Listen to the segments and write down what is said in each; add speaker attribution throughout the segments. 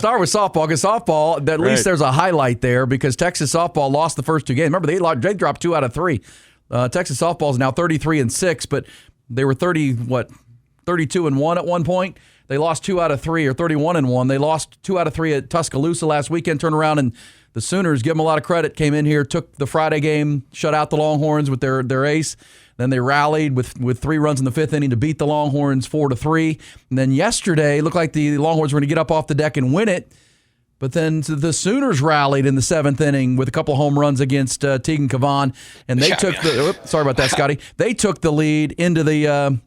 Speaker 1: Start with softball, because softball, at least there's a highlight there, because Texas softball lost the first two games. Remember, they dropped 2 out of 3. Texas softball is now 33-6, but they were 32-1 at one point. They lost 2 out of 3, or 31-1. They lost 2 out of 3 at Tuscaloosa last weekend. Turned around, and the Sooners, give them a lot of credit, came in here, took the Friday game, shut out the Longhorns with their ace. Then they rallied with 3 runs in the 5th inning to beat the Longhorns 4-3. And then yesterday, it looked like the Longhorns were going to get up off the deck and win it. But then the Sooners rallied in the 7th inning with a couple of home runs against Tegan Cavan, and they took sorry about that, Scotty. They took the lead into the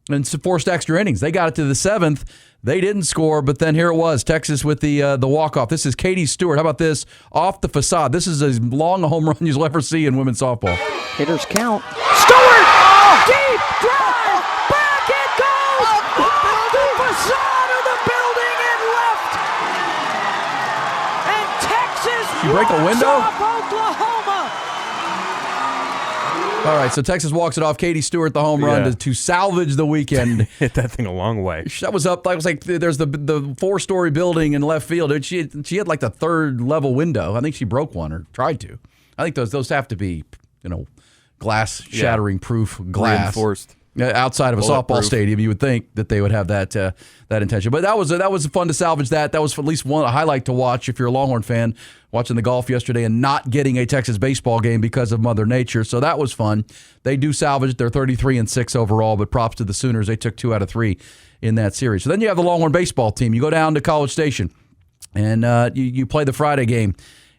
Speaker 1: and forced extra innings. They got it to the 7th. They didn't score, but then here it was, Texas with the walk-off. This is Katie Stewart. How about this? Off the facade. This is as long a home run you'll ever see in women's softball.
Speaker 2: Hitters count.
Speaker 3: Stewart! Oh! Deep drive! Back it goes! Off the facade of the building and left! And Texas
Speaker 1: Did you break a window?
Speaker 3: off Oklahoma!
Speaker 1: All right, so Texas walks it off. Katie Stewart, the home run to salvage the weekend.
Speaker 4: Hit that thing a long way.
Speaker 1: That was up. That was like there's the 4-story building in left field. She had like the 3rd level window. I think she broke one or tried to. I think those have to be glass shattering proof glass.
Speaker 4: Reinforced.
Speaker 1: Outside of a softball stadium, you would think that they would have that intention. But that was fun to salvage that. That was at least a highlight to watch if you're a Longhorn fan watching the golf yesterday and not getting a Texas baseball game because of Mother Nature. So that was fun. They do salvage it. They're 33-6 overall, but props to the Sooners. They took 2 out of 3 in that series. So then you have the Longhorn baseball team. You go down to College Station, and you play the Friday game.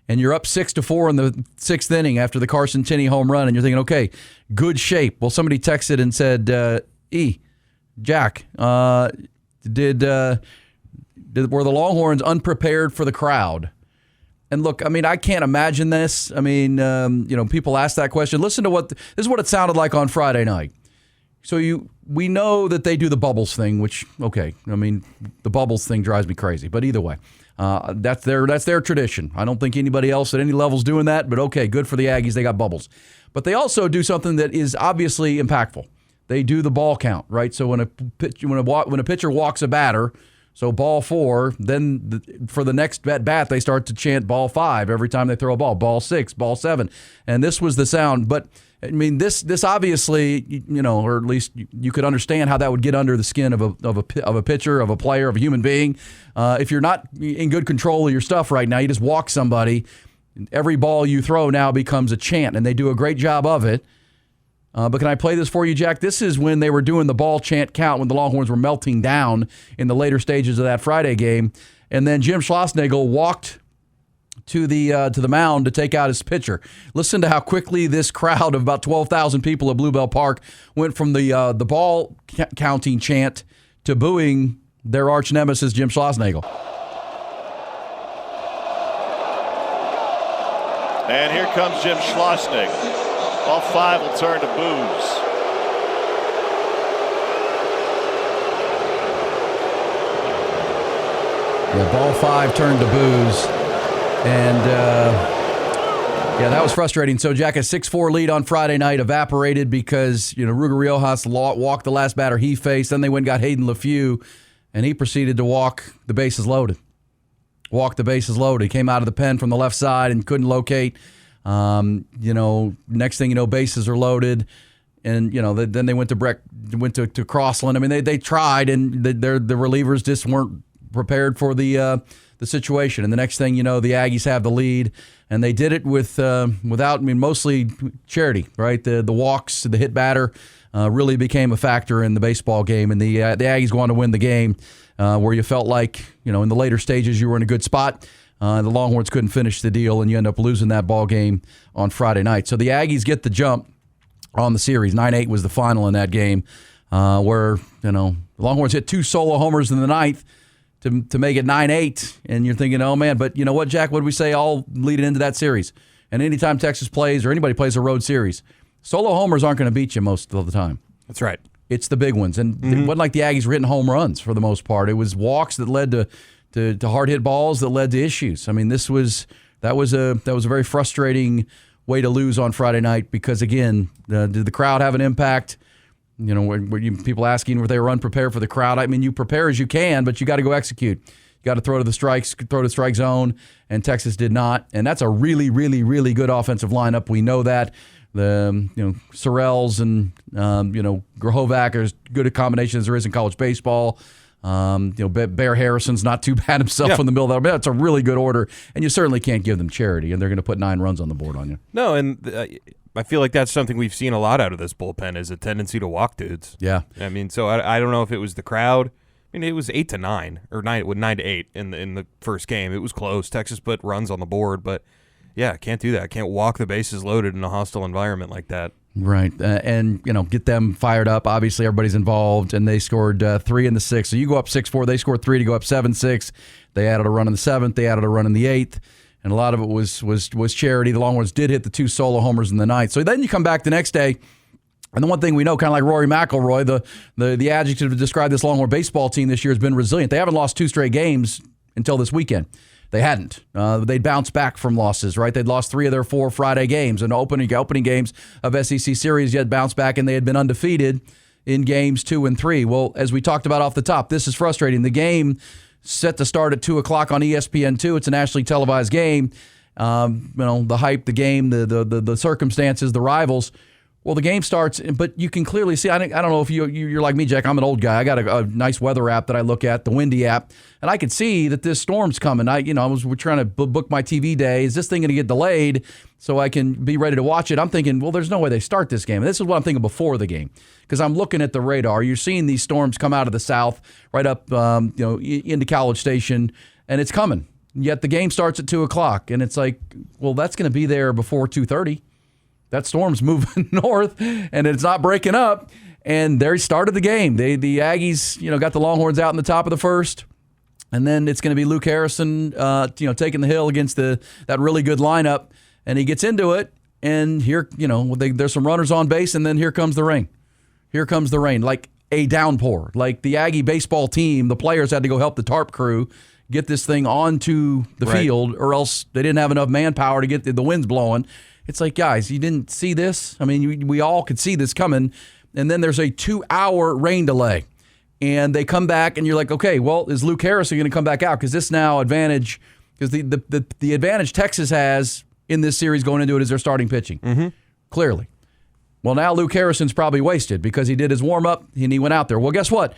Speaker 1: And you're up 6-4 in the 6th inning after the Carson Tinney home run, and you're thinking, okay, good shape. Well, somebody texted and said, Jack, were the Longhorns unprepared for the crowd? And look, I mean, I can't imagine this. I mean, people ask that question. Listen to this is what it sounded like on Friday night. So we know that they do the bubbles thing, which, okay, I mean, the bubbles thing drives me crazy. But either way, that's their tradition. I don't think anybody else at any level is doing that, but okay, good for the Aggies. They got bubbles. But they also do something that is obviously impactful. They do the ball count, right? So when a pitcher walks a batter, so ball 4, then for the next at-bat, they start to chant ball 5 every time they throw a ball 6, ball 7. And this was the sound. But, I mean, this obviously, or at least you could understand how that would get under the skin of a pitcher, of a player, of a human being. If you're not in good control of your stuff right now, you just walk somebody, every ball you throw now becomes a chant, and they do a great job of it. But can I play this for you, Jack? This is when they were doing the ball chant count when the Longhorns were melting down in the later stages of that Friday game. And then Jim Schlossnagle walked to the mound to take out his pitcher. Listen to how quickly this crowd of about 12,000 people at Bluebell Park went from the ball counting chant to booing their arch nemesis, Jim Schlossnagle.
Speaker 5: And here comes Jim Schlossnagle. All 5 will turn to boos.
Speaker 1: Yeah, ball 5 turned to boos. And, that was frustrating. So, Jack, a 6-4 lead on Friday night evaporated because, Ruger Riojas walked the last batter he faced. Then they went and got Hayden LeFew, and he proceeded to walk the bases loaded. He came out of the pen from the left side and couldn't locate. Next thing you know, bases are loaded, and then they went to Crossland. I mean, they tried, and the relievers just weren't prepared for the situation. And the next thing you know, the Aggies have the lead, and they did it without. I mean, mostly charity, right? The walks, the hit batter, really became a factor in the baseball game, and the Aggies go on to win the game, where you felt like in the later stages you were in a good spot. The Longhorns couldn't finish the deal, and you end up losing that ball game on Friday night. So the Aggies get the jump on the series. 9-8 was the final in that game, where the Longhorns hit 2 solo homers in the 9th to make it 9-8. And you're thinking, oh man, but you know what, Jack? What did we say all leading into that series? And anytime Texas plays or anybody plays a road series, solo homers aren't going to beat you most of the time.
Speaker 4: That's right.
Speaker 1: It's the big ones, and it wasn't like the Aggies were hitting home runs for the most part. It was walks that led to hard hit balls that led to issues. I mean, that was a very frustrating way to lose on Friday night because, again, did the crowd have an impact? People asking if they were unprepared for the crowd. I mean, you prepare as you can, but you got to go execute. You got to throw to the strike zone, and Texas did not. And that's a really, really, really good offensive lineup. We know that. The Sorrells and Grahovac are as good a combination as there is in college baseball. Bear Harrison's not too bad himself in the middle of that. That's a really good order, and you certainly can't give them charity, and they're going to put 9 runs on the board on you.
Speaker 2: No, and I feel like that's something we've seen a lot out of this bullpen is a tendency to walk dudes.
Speaker 1: Yeah.
Speaker 2: I mean, so I don't know if it was the crowd. I mean, it was 8-9 or 9-8 in the first game. It was close. Texas put runs on the board, but yeah, can't do that. Can't walk the bases loaded in a hostile environment like that. Right.
Speaker 1: And get them fired up. Obviously, everybody's involved, and they scored 3 in the 6th. So you go up 6-4. They scored 3 to go up 7-6. They added a run in the 7th. They added a run in the 8th. And a lot of it was charity. The Longhorns did hit the 2 solo homers in the 9th. So then you come back the next day, and the one thing we know, kind of like Rory McIlroy, the adjective to describe this Longhorn baseball team this year has been resilient. They haven't lost 2 straight games until this weekend. They hadn't. They'd bounced back from losses, right? They'd lost 3 of their 4 Friday games and opening games of SEC series, yet bounced back, and they had been undefeated in games 2 and 3. Well, as we talked about off the top, this is frustrating. The game set to start at 2 o'clock on ESPN2. It's a nationally televised game. The hype, the game, the circumstances, the rivals. Well, the game starts, but you can clearly see. I don't know if you're like me, Jack. I'm an old guy. I got a nice weather app that I look at, the Windy app, and I can see that this storm's coming. We're trying to book my TV day. Is this thing going to get delayed so I can be ready to watch it? I'm thinking, well, there's no way they start this game. And this is what I'm thinking before the game, because I'm looking at the radar. You're seeing these storms come out of the south, right up, into College Station, and it's coming. Yet the game starts at 2 o'clock, and it's like, well, that's going to be there before 2:30. That storm's moving north, and it's not breaking up. And they started the game. The Aggies, got the Longhorns out in the top of the first, and then it's going to be Luke Harrison, taking the hill against that really good lineup. And he gets into it, and here, there's some runners on base, and then here comes the rain. Here comes the rain, like a downpour. Like the Aggie baseball team, the players had to go help the tarp crew get this thing onto the field, or else they didn't have enough manpower to get the winds blowing. It's like, guys, you didn't see this? I mean, we all could see this coming. And then there's a 2-hour rain delay. And they come back, and you're like, okay, well, is Luke Harrison going to come back out? Because this now advantage, because the advantage Texas has in this series going into it is their starting pitching. Mm-hmm. Clearly. Well, now Luke Harrison's probably wasted because he did his warm-up, and he went out there. Well, guess what?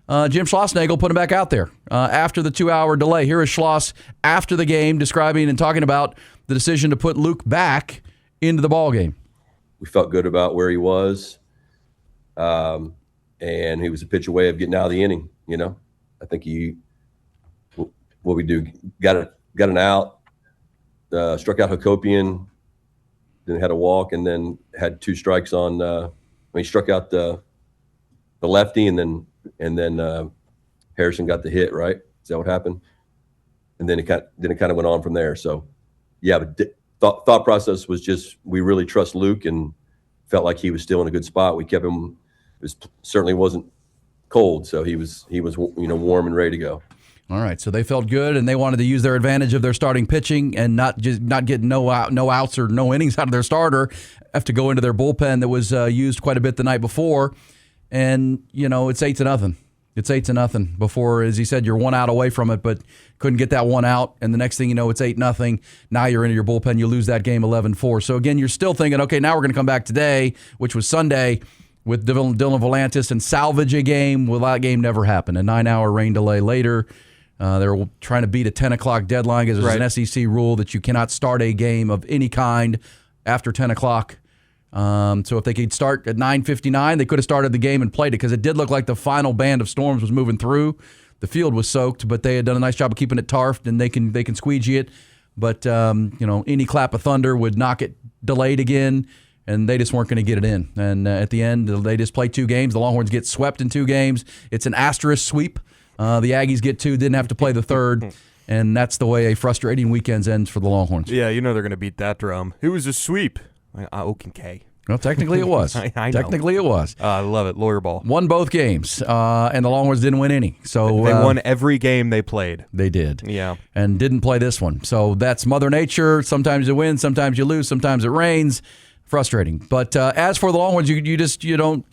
Speaker 1: Jim Schlossnagle put him back out there after the 2-hour delay. Here is Schloss after the game describing and talking about the decision to put Luke back into the ball game.
Speaker 4: We felt good about where he was, and he was a pitch away of getting out of the inning. I think what we do got an out, struck out Hakopian, then had a walk, and then had 2 strikes on. He struck out the lefty, and then Harrison got the hit. Right? Is that what happened? And then it kind of went on from there. So, yeah, but. Thought process was just we really trust Luke and felt like he was still in a good spot. We kept him. Certainly wasn't cold, so he was warm and ready to go.
Speaker 1: All right, so they felt good, and they wanted to use their advantage of their starting pitching and not get no outs or no innings out of their starter. Have to go into their bullpen that was used quite a bit the night before, and it's 8-0. It's 8-0 before, as he said, you're 1 out away from it, but couldn't get that 1 out. And the next thing you know, it's 8-0. Now you're into your bullpen. You lose that game 11-4. So, again, you're still thinking, okay, now we're going to come back today, which was Sunday, with Dylan Volantis and salvage a game. Well, that game never happened. A 9-hour rain delay later. They were trying to beat a 10 o'clock deadline because there's an SEC rule that you cannot start a game of any kind after 10 o'clock. So if they could start at 9:59, they could have started the game and played it, because it did look like the final band of storms was moving through. The field was soaked, but they had done a nice job of keeping it tarfed, and they can squeegee it. But any clap of thunder would knock it delayed again, and they just weren't going to get it in. And at the end, they just play 2 games. The Longhorns get swept in 2 games. It's an asterisk sweep. The Aggies get 2, didn't have to play the 3rd. And that's the way a frustrating weekend ends for the Longhorns.
Speaker 2: Yeah, they're going to beat that drum. It was a sweep. Okay.
Speaker 1: Well, technically it was.
Speaker 2: I know.
Speaker 1: Technically it was.
Speaker 2: I love it. Lawyer ball.
Speaker 1: Won both games, and the Longhorns didn't win any. So
Speaker 2: they won every game they played.
Speaker 1: They did.
Speaker 2: Yeah.
Speaker 1: And didn't play this one. So that's Mother Nature. Sometimes you win, sometimes you lose, sometimes it rains. Frustrating. But as for the Longhorns, you don't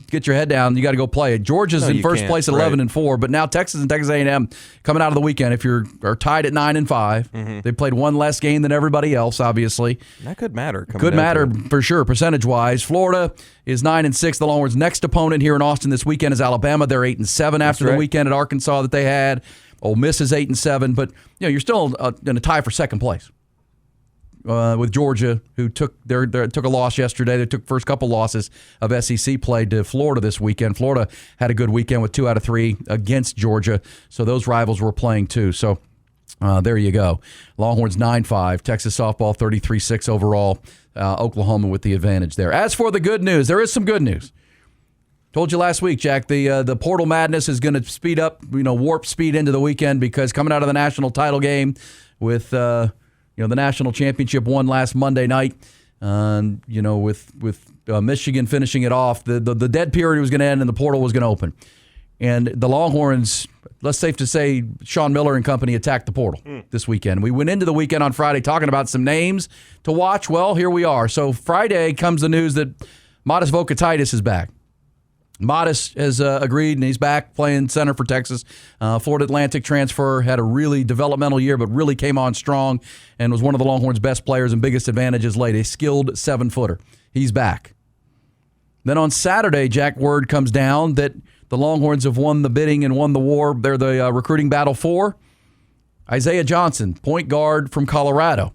Speaker 1: get your head down. You got to go play it. Georgia's in first place at 11-4, but now Texas and Texas A&M coming out of the weekend. If are tied at 9-5, they played one less game than everybody else. Obviously,
Speaker 2: that could matter.
Speaker 1: Could matter for sure, percentage-wise. Florida is 9-6. The Longhorns' next opponent here in Austin this weekend is Alabama. They're 8-7 after the weekend at Arkansas that they had. Ole Miss is 8-7, but you're still in a tie for second place. With Georgia, who took a loss yesterday. They took first couple losses of SEC play to Florida this weekend. Florida had a good weekend with 2 out of 3 against Georgia, so those rivals were playing too. So there you go. Longhorns 9-5, Texas softball 33-6 overall. Oklahoma with the advantage there. As for the good news, there is some good news. Told you last week, Jack, the portal madness is going to speed up, warp speed into the weekend because coming out of the national title game with the national championship won last Monday night, with Michigan finishing it off, the dead period was going to end and the portal was going to open. And the Longhorns, let's safe to say, Sean Miller and company attacked the portal this weekend. We went into the weekend on Friday talking about some names to watch. Well, here we are. So Friday comes the news that Modest Vocatitis is back. Modest has agreed, and he's back playing center for Texas. Florida Atlantic transfer, had a really developmental year, but really came on strong and was one of the Longhorns' best players and biggest advantages late. A skilled 7-footer. He's back. Then on Saturday, Jack, word comes down that the Longhorns have won the bidding and won the war. They're the recruiting battle for Isaiah Johnson, point guard from Colorado.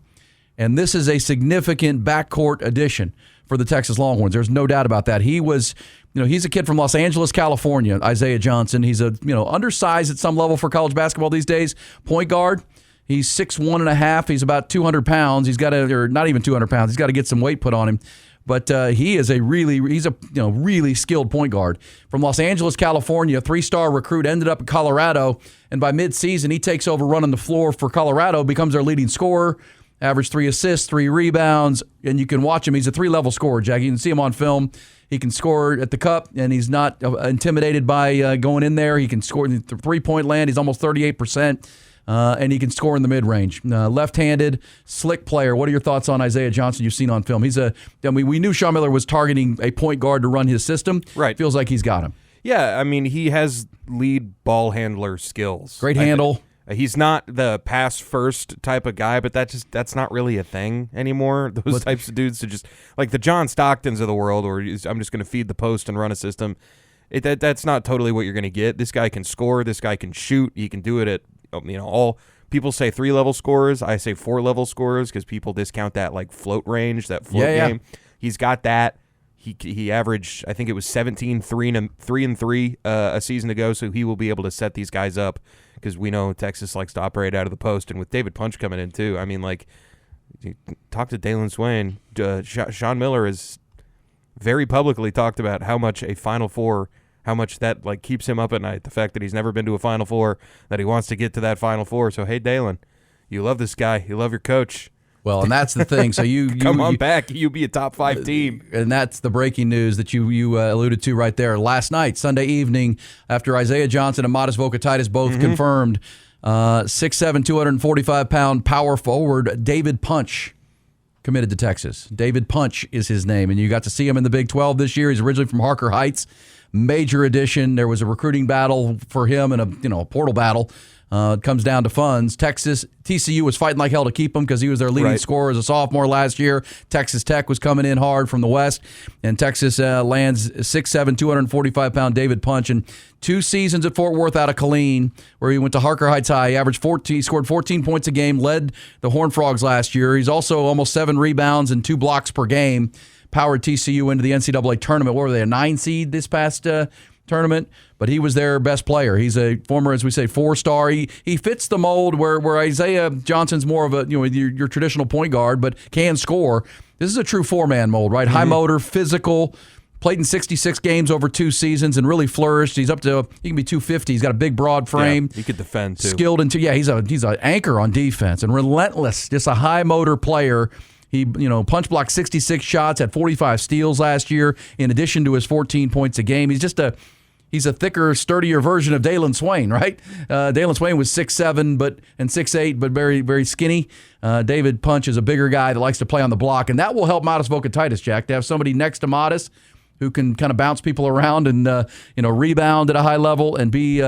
Speaker 1: And this is a significant backcourt addition for the Texas Longhorns. There's no doubt about that. He was... he's a kid from Los Angeles, California, Isaiah Johnson. He's undersized at some level for college basketball these days. Point guard. He's 6'1.5". He's about 200 pounds. He's got or not even 200 pounds. He's got to get some weight put on him. But he's a really skilled point guard from Los Angeles, California. 3-star recruit, ended up in Colorado, and by midseason he takes over running the floor for Colorado, becomes their leading scorer. Averaged 3 assists, 3 rebounds, and you can watch him. He's a 3-level scorer, Jack. You can see him on film. He can score at the cup, and he's not intimidated by going in there. He can score in the three-point land. He's almost 38%, and he can score in the mid-range. Left-handed, slick player. What are your thoughts on Isaiah Johnson you've seen on film? We knew Sean Miller was targeting a point guard to run his system.
Speaker 2: Right.
Speaker 1: Feels like he's got him.
Speaker 2: Yeah, he has lead ball handler skills.
Speaker 1: Great handle.
Speaker 2: He's not the pass first type of guy, but that's not really a thing anymore. Those types of dudes to just like the John Stocktons of the world, or I'm just going to feed the post and run a system. That's not totally what you're going to get. This guy can score. This guy can shoot. He can do it at all. People say 3-level scorers. I say 4-level scorers because people discount that like float range, that float game. He's got that. He averaged, I think it was 17, 3 and 3 a season ago, so he will be able to set these guys up because we know Texas likes to operate out of the post, and with David Punch coming in too. Talk to Dalen Swain. Sean Miller has very publicly talked about how much a Final Four, how much that keeps him up at night. The fact that he's never been to a Final Four, that he wants to get to that Final Four. So hey, Dalen, you love this guy, you love your coach.
Speaker 1: Well, and that's the thing. So you
Speaker 2: come on back. You be a top 5 team, and
Speaker 1: that's the breaking news that you alluded to right there. Last night, Sunday evening, after Isaiah Johnson and Modest Vocatitis both confirmed, 6'7", 245-pound power forward David Punch committed to Texas. David Punch is his name, and you got to see him in the Big 12 this year. He's originally from Harker Heights. Major addition. There was a recruiting battle for him and a portal battle. It comes down to funds. TCU was fighting like hell to keep him because he was their leading scorer as a sophomore last year. Texas Tech was coming in hard from the West, and Texas lands 6'7", 245-pound David Punch. And 2 seasons at Fort Worth out of Killeen, where he went to Harker Heights High. He averaged 14, he scored 14 points a game, led the Horned Frogs last year. He's also almost 7 rebounds and 2 blocks per game. Powered TCU into the NCAA tournament. What were they, a 9 seed this past tournament? But he was their best player. He's a former, as we say, 4-star. He fits the mold where Isaiah Johnson's more of a your traditional point guard, but can score. This is a true 4-man mold, right? High motor, physical. Played in 66 games over 2 seasons and really flourished. He's up to, he can be 250. He's got a big, broad frame.
Speaker 2: Yeah, he could defend too.
Speaker 1: Skilled into, he's an anchor on defense and relentless. Just a high motor player. He, punch blocked 66 shots, had 45 steals last year, in addition to his 14 points a game. He's just He's a thicker, sturdier version of Dalen Swain, right? Dalen Swain was 6'7", and 6'8", but very, very skinny. David Punch is a bigger guy that likes to play on the block, and that will help Modest Vocatitis, Jack, to have somebody next to Modest who can kind of bounce people around and rebound at a high level and be.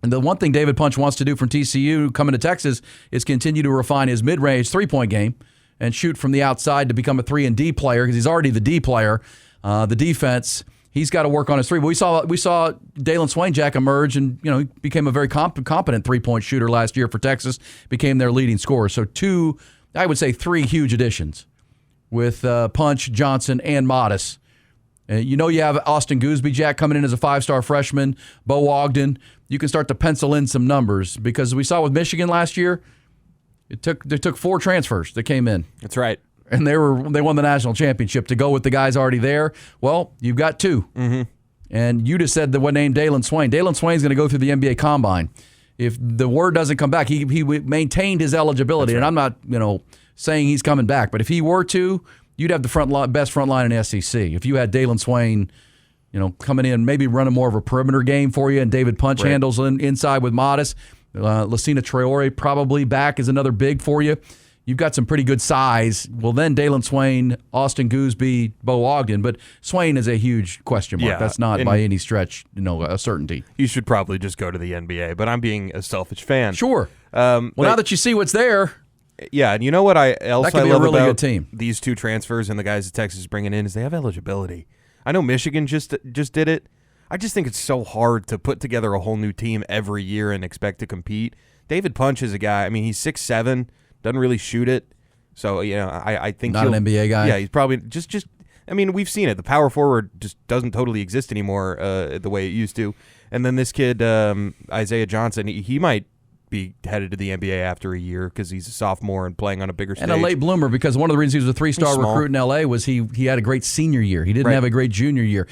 Speaker 1: And the one thing David Punch wants to do from TCU coming to Texas is continue to refine his mid-range three-point game and shoot from the outside to become a 3 and D player because he's already the D player. The defense. He's got to work on his three. But we saw Dalen Swain, Jack, emerge, and he became a very competent three-point shooter last year for Texas. Became their leading scorer. So three huge additions with Punch, Johnson, and Modest. You have Austin Gooseby, Jack, coming in as a 5-star freshman. Bo Ogden. You can start to pencil in some numbers because we saw with Michigan last year. They took 4 transfers that came in.
Speaker 2: That's right.
Speaker 1: And they won the national championship to go with the guys already there. Well, you've got 2. Mm-hmm. And you just said the one named Dalen Swain. Dalen Swain's going to go through the NBA Combine. If the word doesn't come back, he maintained his eligibility. Right. And I'm not saying he's coming back. But if he were to, you'd have the best front line in the SEC. If you had Dalen Swain coming in, maybe running more of a perimeter game for you, and David Punch handles inside with Modest. Lassina Traore probably back is another big for you. You've got some pretty good size. Well, then Dalen Swain, Austin Gooseby, Bo Ogden. But Swain is a huge question mark. Yeah, that's not by any stretch a certainty.
Speaker 2: You should probably just go to the NBA, but I'm being a selfish fan.
Speaker 1: Sure. Now that you see what's there.
Speaker 2: Yeah, and you know what I love
Speaker 1: really
Speaker 2: about
Speaker 1: good team.
Speaker 2: These 2 transfers and the guys that Texas is bringing in is they have eligibility. I know Michigan just did it. I just think it's so hard to put together a whole new team every year and expect to compete. David Punch is a guy. I mean, he's 6'7", doesn't really shoot it. So, I think
Speaker 1: not an NBA guy.
Speaker 2: Yeah, he's probably just. I mean, we've seen it. The power forward just doesn't totally exist anymore the way it used to. And then this kid, Isaiah Johnson, he might be headed to the NBA after a year because he's a sophomore and playing on a bigger stage.
Speaker 1: And a late bloomer because one of the reasons he was a 3-star recruit in L.A. was he had a great senior year. He didn't have a great junior year.